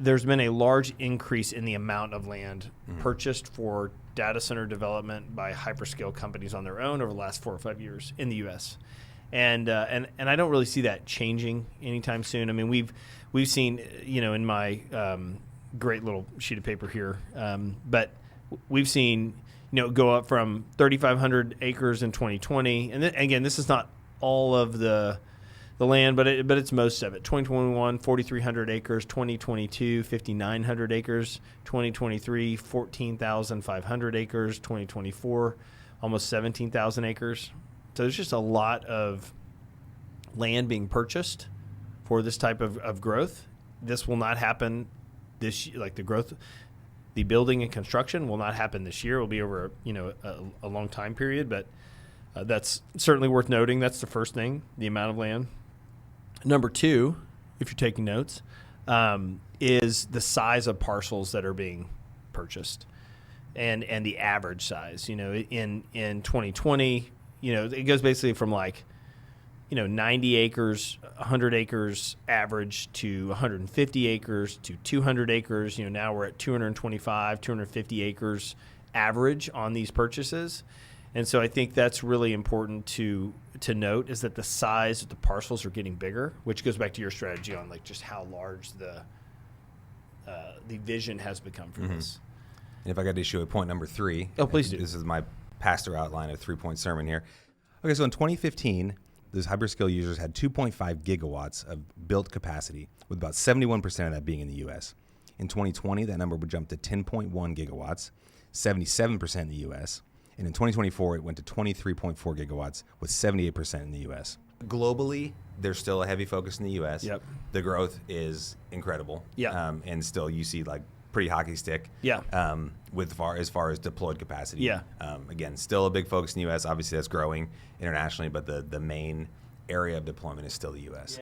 there's been a large increase in the amount of land purchased for data center development by hyperscale companies on their own over the last 4 or 5 years in the U.S. And I don't really see that changing anytime soon. I mean, we've seen, in my great little sheet of paper here, but we've seen, go up from 3,500 acres in 2020, and again, this is not all of the land, but it's most of it. 2021, 4,300 acres. 2022, 5,900 acres. 2023, 14,500 acres. 2024, almost 17,000 acres. So there's just a lot of land being purchased for this type of growth. This will not happen this year. Like the building and construction will not happen this year. It will be over a long time period, but that's certainly worth noting. That's the first thing, the amount of land. Number two, if you're taking notes, is the size of parcels that are being purchased and the average size. In 2020, it goes basically from 90 acres, 100 acres average to 150 acres to 200 acres. Now we're at 225, 250 acres average on these purchases. And so I think that's really important to note, is that the size of the parcels are getting bigger, which goes back to your strategy on just how large the vision has become for this. And if I got to issue a point number 3. Oh, please do. This is my pastor outline of 3-point sermon here. Okay, so in 2015, those hyperscale users had 2.5 gigawatts of built capacity, with about 71% of that being in the U.S. In 2020, that number would jump to 10.1 gigawatts, 77% in the U.S., and in 2024, it went to 23.4 gigawatts with 78% in the U.S. Globally, there's still a heavy focus in the U.S. Yep. The growth is incredible. Yeah. And still you see pretty hockey stick. Yeah. As far as deployed capacity. Yeah. Again, still a big focus in the U.S. Obviously, that's growing internationally, but the main area of deployment is still the U.S.